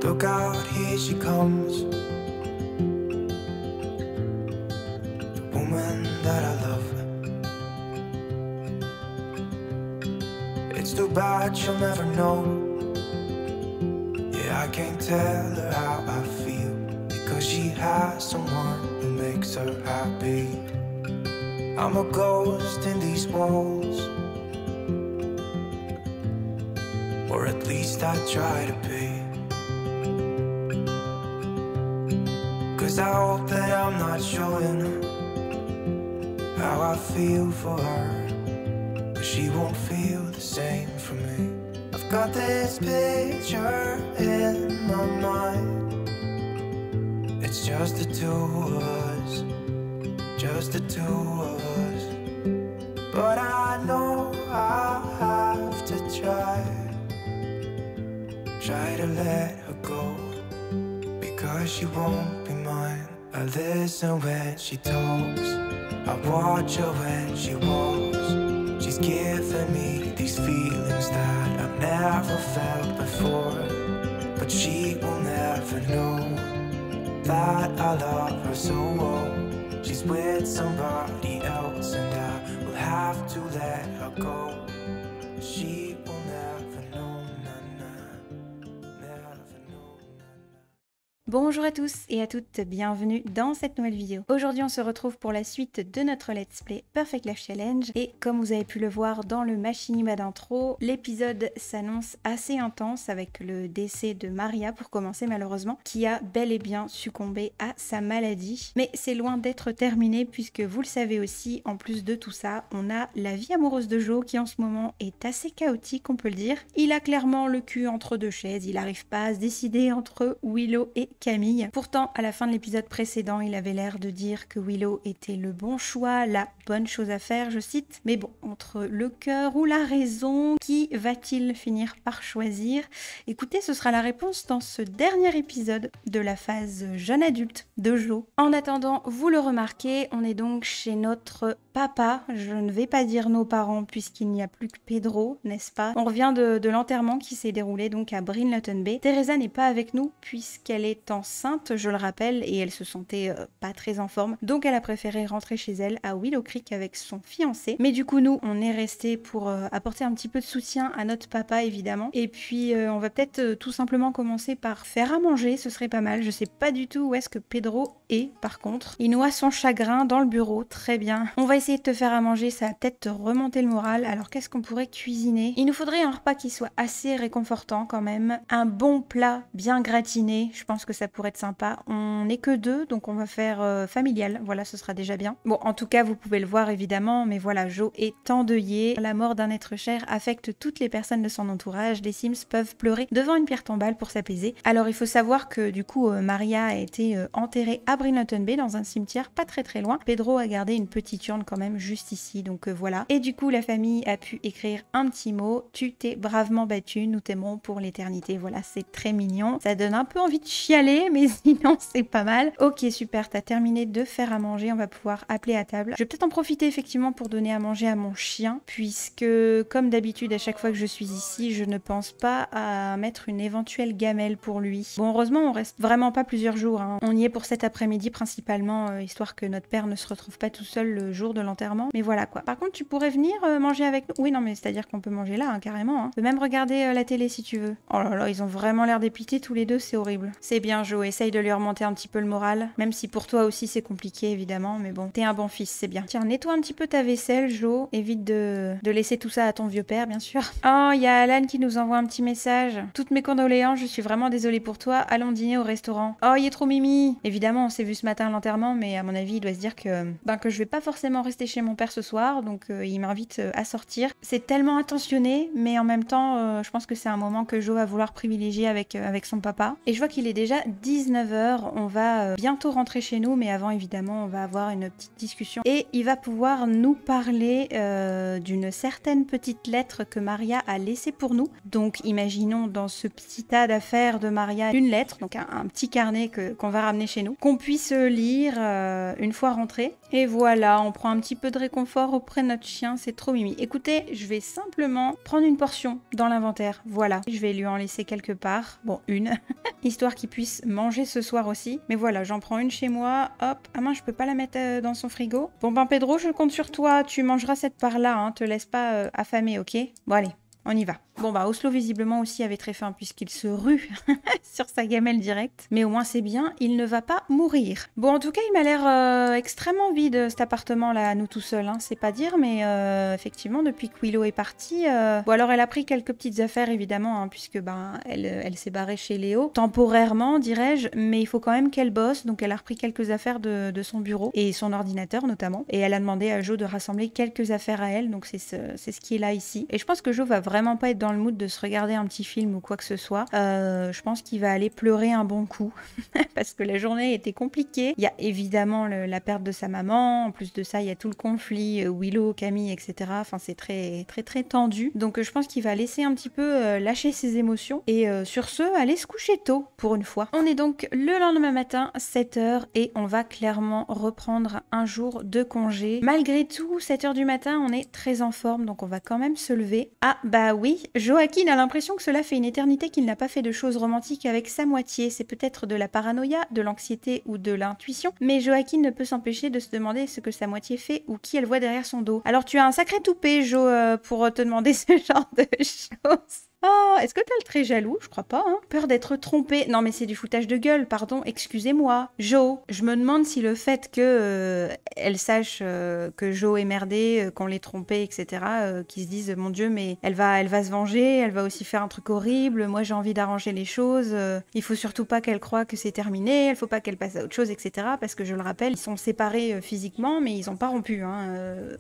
Look out, here she comes, the woman that I love. It's too bad she'll never know. Yeah, I can't tell her how I feel, because she has someone who makes her happy. I'm a ghost in these walls, or at least I try to be. 'Cause I hope that I'm not showing how I feel for her, but she won't feel the same for me. I've got this picture in my mind. It's just the two of us, just the two of us. But I know I have to try to let her go, because she won't be mine. I listen when she talks, I watch her when she walks. She's giving me these feelings that I've never felt before, but she will never know that I love her so well. She's with somebody else and I will have to let her go. She will never know, never know. Bonjour à tous et à toutes, bienvenue dans cette nouvelle vidéo. Aujourd'hui on se retrouve pour la suite de notre let's play Perfect Life Challenge et comme vous avez pu le voir dans le machinima d'intro, l'épisode s'annonce assez intense avec le décès de Maria pour commencer malheureusement, qui a bel et bien succombé à sa maladie. Mais c'est loin d'être terminé puisque vous le savez aussi, en plus de tout ça, on a la vie amoureuse de Joe qui en ce moment est assez chaotique on peut le dire. Il a clairement le cul entre deux chaises, il n'arrive pas à se décider entre Willow et Camille. Pourtant, à la fin de l'épisode précédent, il avait l'air de dire que Willow était le bon choix, la bonne chose à faire, je cite. Mais bon, entre le cœur ou la raison, qui va-t-il finir par choisir? Écoutez, ce sera la réponse dans ce dernier épisode de la phase jeune adulte de Joe. En attendant, vous le remarquez, on est donc chez notre papa. Je ne vais pas dire nos parents puisqu'il n'y a plus que Pedro, n'est-ce pas? On revient de l'enterrement qui s'est déroulé donc à Brinleton Bay. Teresa n'est pas avec nous puisqu'elle est enceinte, je le rappelle, et elle se sentait pas très en forme. Donc elle a préféré rentrer chez elle à Willow Creek avec son fiancé. Mais du coup, nous, on est resté pour apporter un petit peu de soutien à notre papa, évidemment. Et puis, on va peut-être tout simplement commencer par faire à manger, ce serait pas mal. Je sais pas du tout où est-ce que Pedro est, par contre. Il noie son chagrin dans le bureau, très bien. On va essayer de te faire à manger, ça va peut-être te remonter le moral. Alors, qu'est-ce qu'on pourrait cuisiner? Il nous faudrait un repas qui soit assez réconfortant quand même. Un bon plat bien gratiné, je pense que ça pourrait être sympa. On n'est que deux, donc on va faire familial. Voilà, ce sera déjà bien. Bon, en tout cas, vous pouvez le voir évidemment, mais voilà, Joe est endeuillé. La mort d'un être cher affecte toutes les personnes de son entourage. Les Sims peuvent pleurer devant une pierre tombale pour s'apaiser. Alors, il faut savoir que du coup, Maria a été enterrée à Brinleton Bay dans un cimetière pas très loin. Pedro a gardé une petite urne quand même juste ici, donc voilà. Et du coup, la famille a pu écrire un petit mot. Tu t'es bravement battu, nous t'aimerons pour l'éternité. Voilà, c'est très mignon. Ça donne un peu envie de chialer, mais sinon c'est pas mal. Ok, super, t'as terminé de faire à manger, on va pouvoir appeler à table. Je vais peut-être en profiter effectivement pour donner à manger à mon chien, puisque comme d'habitude à chaque fois que je suis ici, je ne pense pas à mettre une éventuelle gamelle pour lui. Bon, heureusement on reste vraiment pas plusieurs jours, hein. On y est pour cet après-midi principalement, histoire que notre père ne se retrouve pas tout seul le jour de l'enterrement. Mais voilà quoi. Par contre, tu pourrais venir manger avec nous? Oui, non mais c'est-à-dire qu'on peut manger là, hein, carrément, hein. Tu peux même regarder la télé si tu veux. Oh là là, ils ont vraiment l'air dépités tous les deux, c'est horrible. C'est bien Joe, essaye de lui remonter un petit peu le moral, même si pour toi aussi c'est compliqué évidemment, mais bon, t'es un bon fils, c'est bien. Tiens, nettoie un petit peu ta vaisselle, Joe, évite de laisser tout ça à ton vieux père, bien sûr. Oh, il y a Alan qui nous envoie un petit message. Toutes mes condoléances, je suis vraiment désolée pour toi, allons dîner au restaurant. Oh, il est trop mimi. Évidemment, on s'est vu ce matin à l'enterrement, mais à mon avis, il doit se dire que je vais pas forcément rester chez mon père ce soir, donc il m'invite à sortir. C'est tellement attentionné, mais en même temps, je pense que c'est un moment que Joe va vouloir privilégier avec son papa. Et je vois qu'il est déjà 19h, on va bientôt rentrer chez nous, mais avant évidemment on va avoir une petite discussion et il va pouvoir nous parler d'une certaine petite lettre que Maria a laissée pour nous. Donc imaginons dans ce petit tas d'affaires de Maria une lettre, donc un petit carnet qu'on va ramener chez nous, qu'on puisse lire une fois rentré. Et voilà, on prend un petit peu de réconfort auprès de notre chien, c'est trop mimi. Écoutez, je vais simplement prendre une portion dans l'inventaire, voilà. Je vais lui en laisser quelque part, bon une, histoire qu'il puisse manger ce soir aussi. Mais voilà, j'en prends une chez moi, hop. Ah mince, je peux pas la mettre dans son frigo. Bon ben Pedro, je compte sur toi, tu mangeras cette part-là, hein, te laisse pas affamer, ok? Bon allez, on y va. Bon bah Oslo visiblement aussi avait très faim puisqu'il se rue sur sa gamelle directe. Mais au moins c'est bien, il ne va pas mourir. Bon en tout cas il m'a l'air extrêmement vide cet appartement là, à nous tout seuls, hein, c'est pas dire, mais effectivement depuis que Willow est partie, bon alors elle a pris quelques petites affaires évidemment, hein, puisque ben elle s'est barrée chez Léo, temporairement dirais-je, mais il faut quand même qu'elle bosse, donc elle a repris quelques affaires de son bureau et son ordinateur notamment, et elle a demandé à Jo de rassembler quelques affaires à elle, donc c'est ce qui est là ici. Et je pense que Jo va vraiment pas être dans le mood de se regarder un petit film ou quoi que ce soit. Je pense qu'il va aller pleurer un bon coup parce que la journée était compliquée. Il y a évidemment la perte de sa maman, en plus de ça il y a tout le conflit Willow, Camille, etc. Enfin c'est très très très tendu. Donc je pense qu'il va laisser un petit peu lâcher ses émotions et sur ce aller se coucher tôt pour une fois. On est donc le lendemain matin 7h et on va clairement reprendre un jour de congé. Malgré tout 7h du matin on est très en forme donc on va quand même se lever. Ah bah oui, Joaquin a l'impression que cela fait une éternité qu'il n'a pas fait de choses romantiques avec sa moitié. C'est peut-être de la paranoïa, de l'anxiété ou de l'intuition, mais Joaquin ne peut s'empêcher de se demander ce que sa moitié fait ou qui elle voit derrière son dos. Alors tu as un sacré toupet, Jo, pour te demander ce genre de choses. Ah, est-ce que t'as le trait jaloux? Je crois pas, hein. Peur d'être trompée. Non, mais c'est du foutage de gueule, pardon, excusez-moi. Jo, je me demande si le fait que elle sache que Jo est merdé, qu'on l'ait trompé, etc., qu'ils se disent, mon Dieu, mais elle va se venger, elle va aussi faire un truc horrible, moi j'ai envie d'arranger les choses, il faut surtout pas qu'elle croie que c'est terminé, il faut pas qu'elle passe à autre chose, etc., parce que je le rappelle, ils sont séparés physiquement, mais ils ont pas rompu, hein.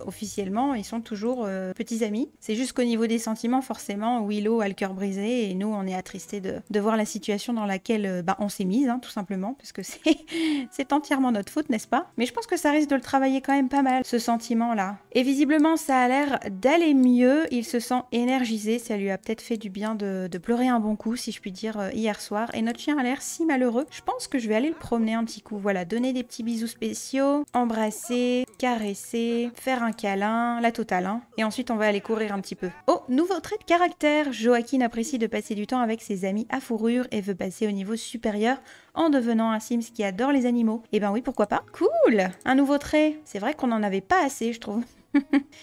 Officiellement, ils sont toujours petits amis. C'est juste qu'au niveau des sentiments, forcément, Willow a le cœur brisé et nous on est attristés de voir la situation dans laquelle on s'est mise, hein, tout simplement, parce que c'est entièrement notre faute, n'est-ce pas? Mais je pense que ça risque de le travailler quand même pas mal, ce sentiment-là. Et visiblement ça a l'air d'aller mieux, il se sent énergisé, ça lui a peut-être fait du bien de pleurer un bon coup, si je puis dire, hier soir, et notre chien a l'air si malheureux. Je pense que je vais aller le promener un petit coup, voilà, donner des petits bisous spéciaux, embrasser, caresser, faire un câlin, la totale, hein. Et ensuite on va aller courir un petit peu. Oh, nouveau trait de caractère, Joaquin apprécie de passer du temps avec ses amis à fourrure et veut passer au niveau supérieur en devenant un Sims qui adore les animaux. Et ben oui, pourquoi pas? Cool! Un nouveau trait. C'est vrai qu'on n'en avait pas assez, je trouve.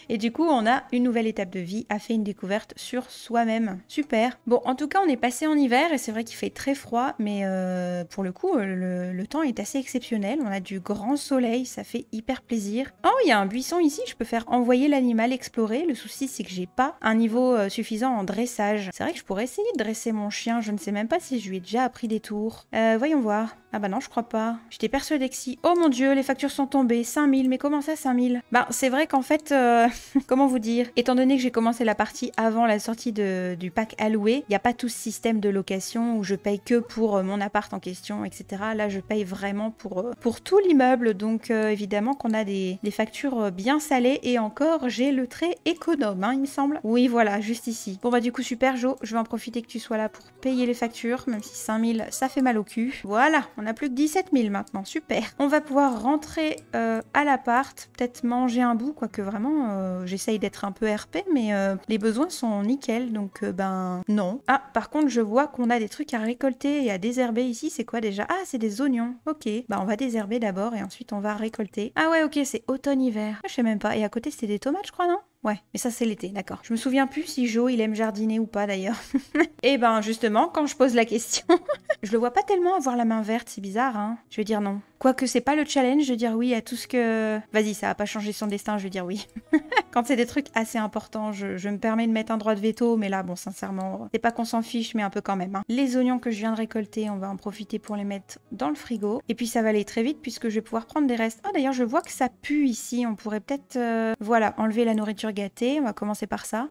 Et du coup, on a une nouvelle étape de vie, a fait une découverte sur soi-même. Super. Bon, en tout cas, on est passé en hiver et c'est vrai qu'il fait très froid, mais pour le coup, le temps est assez exceptionnel. On a du grand soleil, ça fait hyper plaisir. Oh, il y a un buisson ici, je peux faire envoyer l'animal explorer. Le souci, c'est que j'ai pas un niveau suffisant en dressage. C'est vrai que je pourrais essayer de dresser mon chien, je ne sais même pas si je lui ai déjà appris des tours. Voyons voir. Ah bah non, je crois pas. J'étais persuadée que si. Oh mon Dieu, les factures sont tombées. 5000, mais comment ça 5000? Bah, c'est vrai qu'en fait, comment vous dire? Étant donné que j'ai commencé la partie avant la sortie du pack alloué, il n'y a pas tout ce système de location où je paye que pour mon appart en question, etc. Là, je paye vraiment pour tout l'immeuble. Donc, évidemment qu'on a des factures bien salées. Et encore, j'ai le trait économe, hein, il me semble. Oui, voilà, juste ici. Bon bah du coup, super, Jo. Je vais en profiter que tu sois là pour payer les factures, même si 5000, ça fait mal au cul. Voilà, on a plus que 17 000 maintenant, super. On va pouvoir rentrer à l'appart, peut-être manger un bout, quoique vraiment, j'essaye d'être un peu RP, mais les besoins sont nickel, donc ben non. Ah, par contre, je vois qu'on a des trucs à récolter et à désherber ici, c'est quoi déjà? Ah, c'est des oignons, ok. Bah on va désherber d'abord et ensuite on va récolter. Ah ouais, ok, c'est automne-hiver. Je sais même pas, et à côté c'était des tomates, je crois, non? Ouais, mais ça c'est l'été, d'accord. Je me souviens plus si Jo il aime jardiner ou pas d'ailleurs. Et ben justement, quand je pose la question, je le vois pas tellement avoir la main verte, c'est bizarre, hein. Je vais dire non. Quoique c'est pas le challenge, je vais dire oui à tout ce que... Vas-y, ça va pas changer son destin, je vais dire oui. Quand c'est des trucs assez importants, je me permets de mettre un droit de veto, mais là, bon, sincèrement, c'est pas qu'on s'en fiche, mais un peu quand même, hein. Les oignons que je viens de récolter, on va en profiter pour les mettre dans le frigo. Et puis ça va aller très vite puisque je vais pouvoir prendre des restes. Ah d'ailleurs, je vois que ça pue ici, on pourrait peut-être... Voilà, enlever la nourriture gâtée, on va commencer par ça.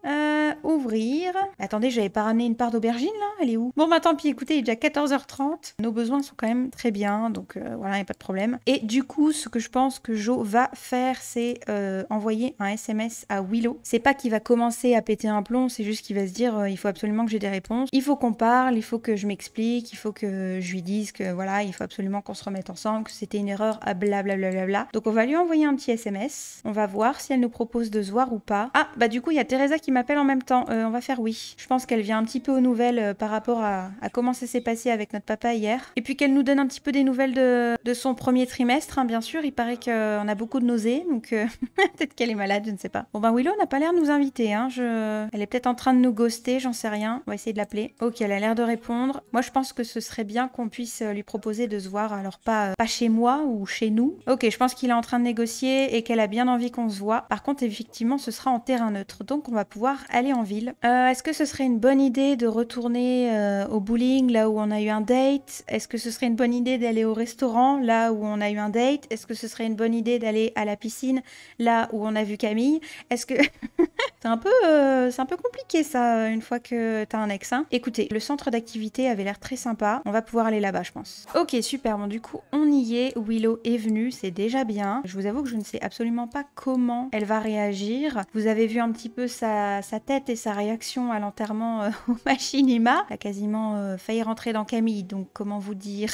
Ouvrir... Attendez, j'avais pas ramené une part d'aubergine, là? Elle est où? Bon, bah tant pis, écoutez, il est déjà 14h30. Nos besoins sont quand même très bien, donc voilà, il n'y a pas de problème. Et du coup, ce que je pense que Jo va faire, c'est envoyer un SMS à Willow. C'est pas qu'il va commencer à péter un plomb, c'est juste qu'il va se dire il faut absolument que j'ai des réponses, il faut qu'on parle, il faut que je m'explique, il faut que je lui dise que voilà, il faut absolument qu'on se remette ensemble, que c'était une erreur, blablabla. Donc on va lui envoyer un petit SMS, on va voir si elle nous propose de se voir ou pas. Ah, bah du coup, il y a Teresa qui m'appelle en même temps, on va faire oui. Je pense qu'elle vient un petit peu aux nouvelles par rapport à comment ça s'est passé avec notre papa hier. Et puis qu'elle nous donne un petit peu des nouvelles de son premier trimestre, hein, bien sûr. Il paraît qu'on a beaucoup de nausées, donc peut-être qu'elle est malade, je ne sais pas. Bon ben Willow n'a pas l'air de nous inviter, hein. Elle est peut-être en train de nous ghoster, j'en sais rien. On va essayer de l'appeler. Ok, elle a l'air de répondre. Moi je pense que ce serait bien qu'on puisse lui proposer de se voir, alors pas chez moi ou chez nous. Ok, je pense qu'il est en train de négocier et qu'elle a bien envie qu'on se voit. Par contre, effectivement, ce sera en terrain neutre, donc on va pouvoir aller en ville. Est-ce que ce serait une bonne idée de retourner au bowling, là où on a eu un date? Est-ce que ce serait une bonne idée d'aller au restaurant, là où on a eu un date? Est-ce que ce serait une bonne idée d'aller à la piscine, là où on a vu Camille? Est-ce que... c'est un peu compliqué ça, une fois que t'as un ex, hein. Écoutez, le centre d'activité avait l'air très sympa. On va pouvoir aller là-bas, je pense. Ok, super. Bon, du coup, on y est. Willow est venue, c'est déjà bien. Je vous avoue que je ne sais absolument pas comment elle va réagir. Vous avez vu un petit peu sa tête et sa réaction à l'enterrement au machinima. Elle a quasiment failli rentrer dans Camille, donc comment vous dire.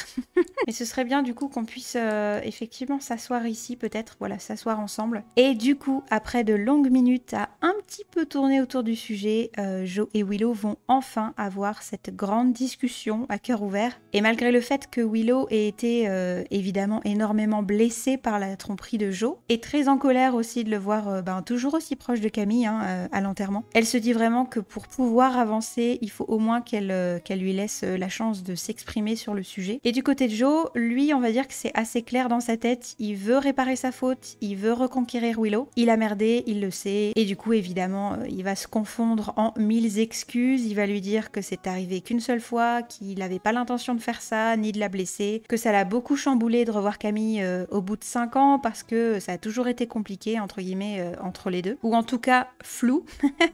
Mais ce serait bien du coup qu'on puisse effectivement s'asseoir ici, peut-être. Voilà, s'asseoir ensemble. Et du coup, après de longues minutes à un petit peu tourner autour du sujet, Jo et Willow vont enfin avoir cette grande discussion à cœur ouvert. Et malgré le fait que Willow ait été évidemment énormément blessée par la tromperie de Jo, et très en colère aussi de le voir toujours aussi proche de Camille à l'enterrement, elle se dit vraiment que pour pouvoir avancer, il faut au moins qu'elle lui laisse la chance de s'exprimer sur le sujet. Et du côté de Jo, lui, on va dire que c'est assez clair dans sa tête, il veut réparer sa faute, il veut reconquérir Willow, il a merdé, il le sait, et du coup évidemment il va se confondre en mille excuses, il va lui dire que c'est arrivé qu'une seule fois, qu'il n'avait pas l'intention de faire ça, ni de la blesser, que ça l'a beaucoup chamboulé de revoir Camille au bout de 5 ans parce que ça a toujours été compliqué entre guillemets entre les deux, ou en tout cas flou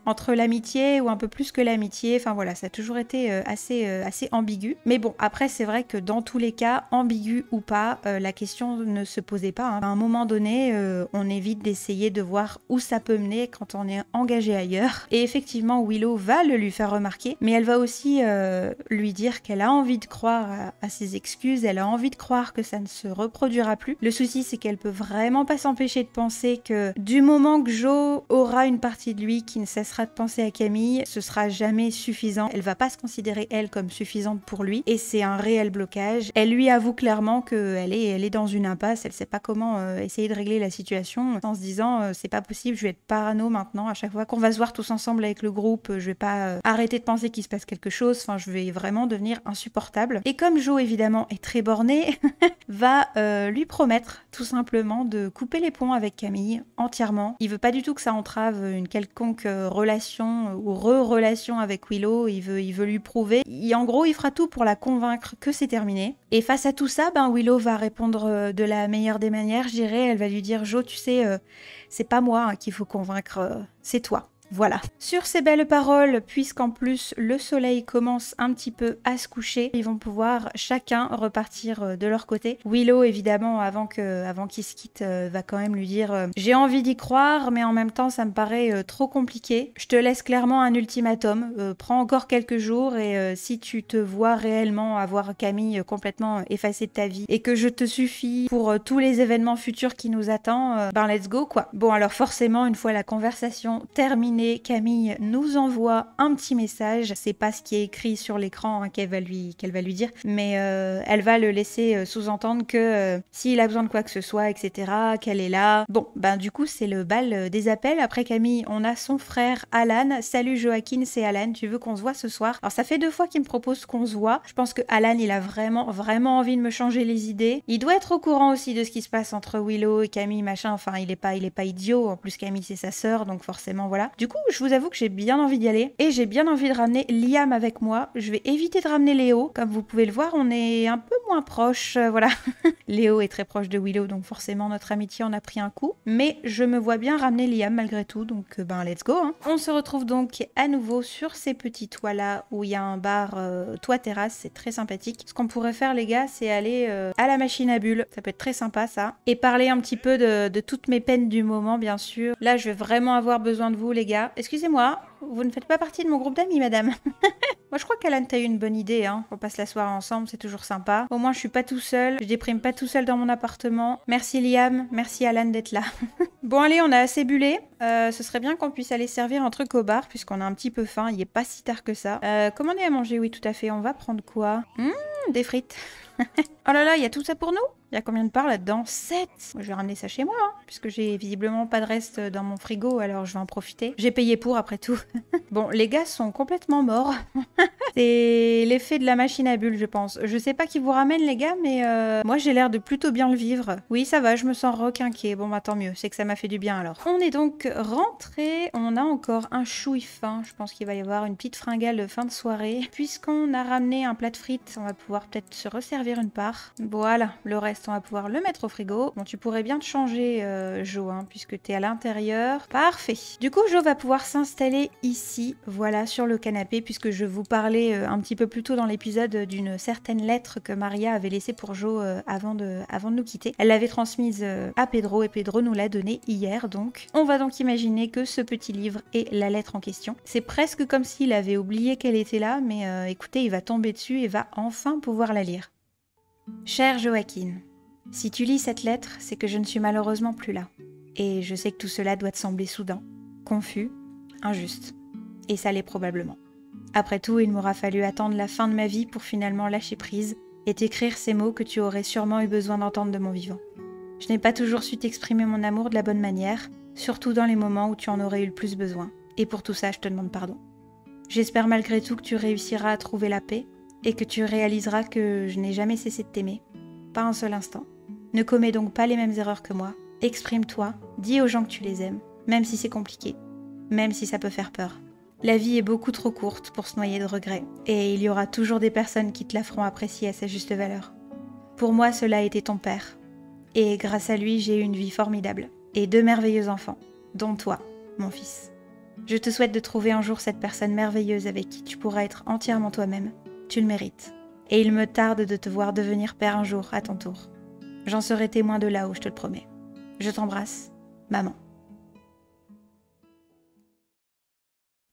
entre l'amitié ou un peu plus que l'amitié, enfin voilà, ça a toujours été assez ambigu. Mais bon, après c'est vrai que dans tous les cas, ambigu ou pas, la question ne se posait pas, hein. À un moment donné, on évite d'essayer de voir où ça peut mener quand on est engagé ailleurs. Et effectivement, Willow va le lui faire remarquer, mais elle va aussi lui dire qu'elle a envie de croire à ses excuses, elle a envie de croire que ça ne se reproduira plus. Le souci, c'est qu'elle peut vraiment pas s'empêcher de penser que du moment que Jo aura une partie de lui qui ne cessera de penser à Camille, ce sera jamais suffisant. Elle va pas se considérer, elle, comme suffisante pour lui, et c'est un réel blocage. Elle lui avoue clairement qu'elle est dans une impasse, elle sait pas comment essayer de régler la situation, en se disant c'est pas possible, je vais être parano maintenant, à chaque fois qu'on va se voir tous ensemble avec le groupe, je vais pas arrêter de penser qu'il se passe quelque chose, enfin je vais vraiment devenir insupportable. Et comme Jo évidemment est très borné, va lui promettre tout simplement de couper les ponts avec Camille entièrement. Il veut pas du tout que ça entrave une quelconque relation ou re-relation avec Willow, il veut lui prouver. En gros, il fera tout pour la convaincre que c'est terminé. Et face à tout ça, Willow va répondre de la meilleure des manières, je dirais. Elle va lui dire, Jo, tu sais, c'est pas moi qu'il faut convaincre, c'est toi. Voilà. Sur ces belles paroles, puisqu'en plus le soleil commence un petit peu à se coucher, ils vont pouvoir chacun repartir de leur côté. Willow, évidemment, avant qu'il se quitte, va quand même lui dire j'ai envie d'y croire, mais en même temps ça me paraît trop compliqué. Je te laisse clairement un ultimatum. Prends encore quelques jours et si tu te vois réellement avoir Camille complètement effacée de ta vie et que je te suffis pour tous les événements futurs qui nous attendent, let's go quoi. Bon alors forcément, une fois la conversation terminée, Camille nous envoie un petit message. C'est pas ce qui est écrit sur l'écran qu'elle va lui dire, mais elle va le laisser sous-entendre que s'il a besoin de quoi que ce soit, etc., qu'elle est là. Bon, du coup, c'est le bal des appels. Après Camille, on a son frère Alan. Salut Joaquin, c'est Alan. Tu veux qu'on se voit ce soir? Alors ça fait 2 fois qu'il me propose qu'on se voit. Je pense que Alan, il a vraiment envie de me changer les idées. Il doit être au courant aussi de ce qui se passe entre Willow et Camille, machin. Enfin, il est pas idiot. En plus, Camille, c'est sa sœur, donc forcément, voilà. Du Du coup, je vous avoue que j'ai bien envie d'y aller. Et j'ai bien envie de ramener Liam avec moi. Je vais éviter de ramener Léo. Comme vous pouvez le voir, on est un peu moins proches. Voilà. Léo est très proche de Willow, donc forcément notre amitié en a pris un coup. Mais je me vois bien ramener Liam malgré tout, donc ben let's go. Hein. On se retrouve donc à nouveau sur ces petits toits là où il y a un bar toit terrasse, c'est très sympathique. Ce qu'on pourrait faire les gars, c'est aller à la machine à bulles. Ça peut être très sympa ça. Et parler un petit peu de toutes mes peines du moment bien sûr. Là je vais vraiment avoir besoin de vous les gars. Excusez-moi, vous ne faites pas partie de mon groupe d'amis madame. Moi je crois qu'Alan t'as eu une bonne idée, hein. On passe la soirée ensemble, c'est toujours sympa. Au moins je suis pas tout seul, je déprime pas tout seul dans mon appartement. Merci Liam, merci Alan d'être là. Bon allez, on a assez bullé. Ce serait bien qu'on puisse aller servir un truc au bar puisqu'on a un petit peu faim, il est pas si tard que ça. Commander à manger, oui tout à fait. On va prendre quoi? Des frites. Oh là là, il y a tout ça pour nous? Il y a combien de parts là-dedans? 7. Moi, je vais ramener ça chez moi, hein, puisque j'ai visiblement pas de reste dans mon frigo, alors je vais en profiter. J'ai payé pour, après tout. Bon, les gars sont complètement morts. C'est l'effet de la machine à bulles, je pense. Je sais pas qui vous ramène, les gars, mais moi, j'ai l'air de plutôt bien le vivre. Oui, ça va, je me sens requinquée. Bon, bah tant mieux, c'est que ça m'a fait du bien, alors. On est donc rentré. On a encore un chouille fin. Je pense qu'il va y avoir une petite fringale de fin de soirée. Puisqu'on a ramené un plat de frites, on va pouvoir peut-être se resservir une part. Voilà, le reste on va pouvoir le mettre au frigo. Bon, tu pourrais bien te changer, Jo, hein, puisque tu es à l'intérieur. Parfait. Du coup, Jo va pouvoir s'installer ici, voilà, sur le canapé, puisque je vous parlais un petit peu plus tôt dans l'épisode d'une certaine lettre que Maria avait laissée pour Jo avant de nous quitter. Elle l'avait transmise à Pedro, et Pedro nous l'a donnée hier, donc. On va donc imaginer que ce petit livre est la lettre en question. C'est presque comme s'il avait oublié qu'elle était là, mais écoutez, il va tomber dessus et va enfin pouvoir la lire. Cher Joaquin, si tu lis cette lettre, c'est que je ne suis malheureusement plus là. Et je sais que tout cela doit te sembler soudain, confus, injuste. Et ça l'est probablement. Après tout, il m'aura fallu attendre la fin de ma vie pour finalement lâcher prise et t'écrire ces mots que tu aurais sûrement eu besoin d'entendre de mon vivant. Je n'ai pas toujours su t'exprimer mon amour de la bonne manière, surtout dans les moments où tu en aurais eu le plus besoin. Et pour tout ça, je te demande pardon. J'espère malgré tout que tu réussiras à trouver la paix et que tu réaliseras que je n'ai jamais cessé de t'aimer. Pas un seul instant. Ne commets donc pas les mêmes erreurs que moi. Exprime-toi, dis aux gens que tu les aimes, même si c'est compliqué, même si ça peut faire peur. La vie est beaucoup trop courte pour se noyer de regrets, et il y aura toujours des personnes qui te la feront apprécier à sa juste valeur. Pour moi, cela a été ton père, et grâce à lui, j'ai eu une vie formidable, et 2 merveilleux enfants, dont toi, mon fils. Je te souhaite de trouver un jour cette personne merveilleuse avec qui tu pourras être entièrement toi-même. Tu le mérites, et il me tarde de te voir devenir père un jour à ton tour. J'en serai témoin de là-haut, je te le promets. Je t'embrasse, maman.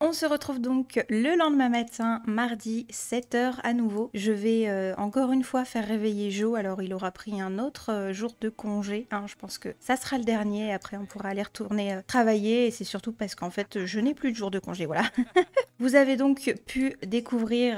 On se retrouve donc le lendemain matin, mardi, 7h à nouveau. Je vais encore une fois faire réveiller Jo, alors il aura pris un autre jour de congé. Hein, je pense que ça sera le dernier, après on pourra aller retourner travailler, et c'est surtout parce qu'en fait je n'ai plus de jour de congé, voilà. Vous avez donc pu découvrir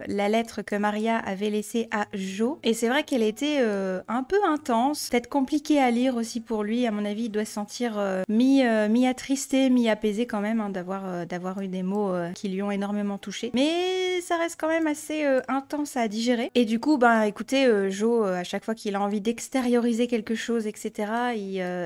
la lettre que Maria avait laissée à Jo, et c'est vrai qu'elle était un peu intense, peut-être compliquée à lire aussi pour lui. À mon avis, il doit se sentir mi-attristé, mi-apaisé quand même, hein, d'avoir eu des mots qui lui ont énormément touché. Mais ça reste quand même assez intense à digérer. Et du coup, ben écoutez, Jo, à chaque fois qu'il a envie d'extérioriser quelque chose, etc.,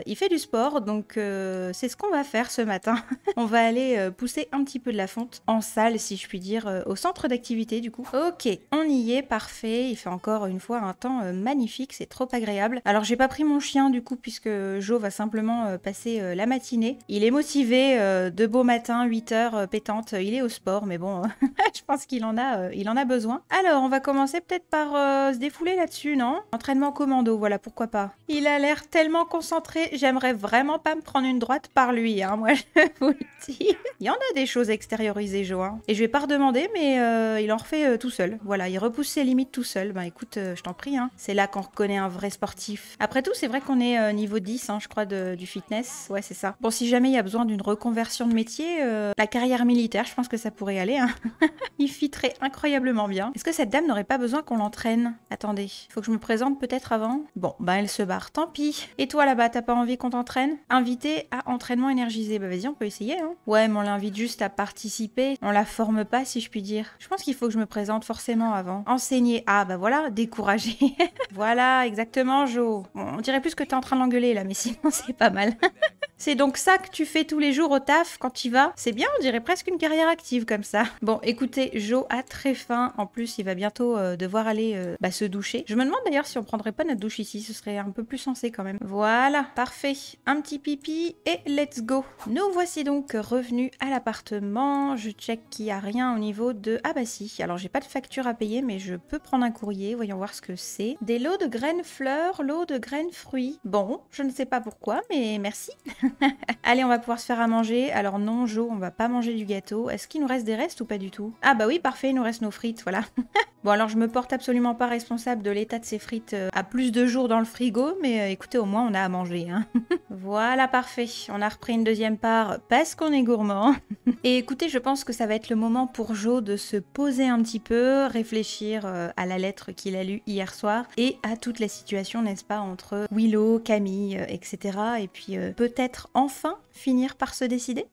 il fait du sport. Donc c'est ce qu'on va faire ce matin. On va aller pousser un petit peu de la fonte en salle, si je puis dire, au centre d'activité du coup. Ok, on y est, parfait. Il fait encore une fois un temps magnifique, c'est trop agréable. Alors j'ai pas pris mon chien du coup, puisque Jo va simplement passer la matinée. Il est motivé, de beau matin, 8h, pétante, il est au sport, mais bon, je pense qu'il en a besoin. Alors, on va commencer peut-être par se défouler là-dessus, non? Entraînement commando, voilà, pourquoi pas. Il a l'air tellement concentré, j'aimerais vraiment pas me prendre une droite par lui, hein, moi je vous le dis. Il y en a des choses à extérioriser, Jo, hein. Et je vais pas redemander, mais il en refait tout seul. Voilà, il repousse ses limites tout seul. Ben écoute, je t'en prie, hein. C'est là qu'on reconnaît un vrai sportif. Après tout, c'est vrai qu'on est niveau 10, hein, je crois, du fitness. Ouais, c'est ça. Bon, si jamais il y a besoin d'une reconversion de métier, la carrière militaire, je pense que ça pourrait aller, hein. Il fitterait incroyablement bien. Est-ce que cette dame n'aurait pas besoin qu'on l'entraîne? Attendez, il faut que je me présente peut-être avant. Bon, bah elle se barre, tant pis. Et toi là-bas, t'as pas envie qu'on t'entraîne? Invité à entraînement énergisé. Bah vas-y, on peut essayer, hein. Ouais, mais on l'invite juste à participer. On la forme pas, si je puis dire. Je pense qu'il faut que je me présente forcément avant. Enseigner. Ah bah voilà, décourager. Voilà, exactement, Jo. Bon, on dirait plus que t'es en train de l'engueuler là, mais sinon c'est pas mal. C'est donc ça que tu fais tous les jours au taf quand tu y vas? C'est bien, on dirait presque une carrière active comme ça. Bon, écoutez, Jo a très faim. En plus, il va bientôt devoir aller se doucher. Je me demande d'ailleurs si on prendrait pas notre douche ici. Ce serait un peu plus sensé quand même. Voilà, parfait. Un petit pipi et let's go. Nous voici donc revenus à l'appartement. Je check qu'il n'y a rien au niveau de... Ah bah si, alors j'ai pas de facture à payer, mais je peux prendre un courrier. Voyons voir ce que c'est. Des lots de graines fleurs, lots de graines fruits. Bon, je ne sais pas pourquoi, mais merci. Allez, on va pouvoir se faire à manger. Alors non, Jo, on va pas manger du gâteau. Est-ce qu'il nous reste des restes ou pas du tout? Ah bah oui, parfait, il nous reste nos frites, voilà. Bon, alors je me porte absolument pas responsable de l'état de ces frites à plus de jours dans le frigo, mais écoutez, au moins on a à manger, hein. Voilà, parfait. On a repris une deuxième part parce qu'on est gourmand. Et écoutez, je pense que ça va être le moment pour Jo de se poser un petit peu, réfléchir à la lettre qu'il a lue hier soir et à toute la situation, n'est-ce pas, entre Willow, Camille, etc. Et puis peut-être enfin finir par se décider.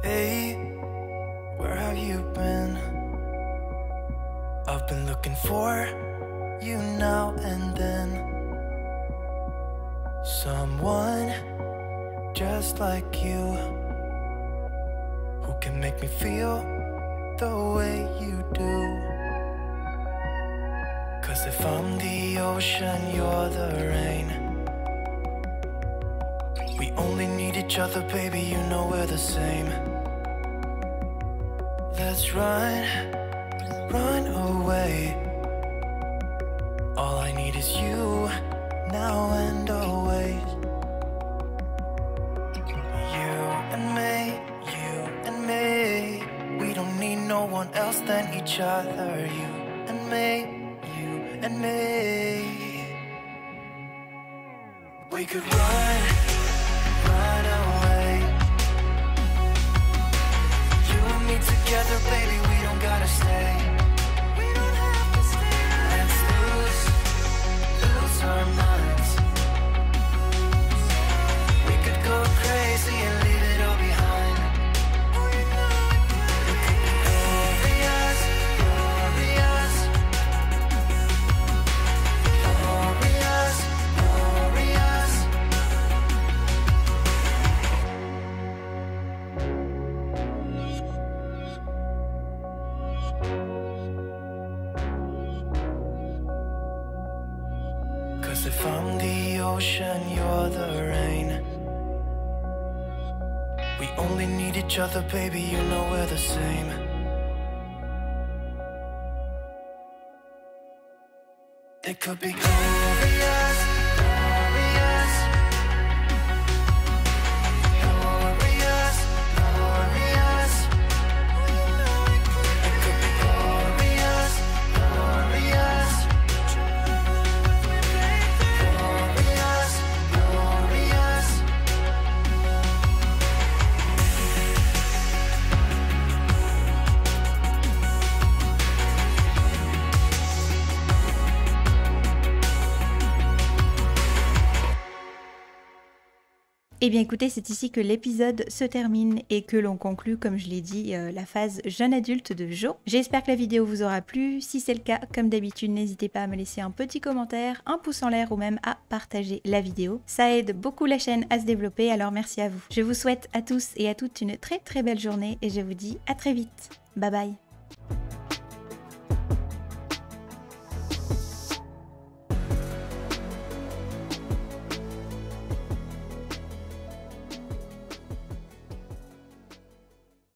Hey, where have you been? I've been looking for you now and then. Someone just like you, who can make me feel the way you do. 'Cause if I'm the ocean, you're the rain. We only need each other, baby, you know we're the same. Let's run away. All I need is you, now and always. You and me, we don't need no one else than each other. You and me, we could run away. You and me together, baby, we don't gotta stay. We don't have to stay. Let's lose our minds. We could go crazy and leave it all behind. It could be glorious, glorious. Glorious, glorious. 'Cause if I'm the ocean, you're the rain. We only need each other, baby, you know we're the same. It could be glorious, glorious. Glorious, glorious. It could be glorious, glorious. Glorious, glorious. Eh bien écoutez, c'est ici que l'épisode se termine et que l'on conclut, comme je l'ai dit, la phase jeune adulte de Jo. J'espère que la vidéo vous aura plu. Si c'est le cas, comme d'habitude, n'hésitez pas à me laisser un petit commentaire, un pouce en l'air ou même à partager la vidéo. Ça aide beaucoup la chaîne à se développer, alors merci à vous. Je vous souhaite à tous et à toutes une très très belle journée et je vous dis à très vite. Bye bye.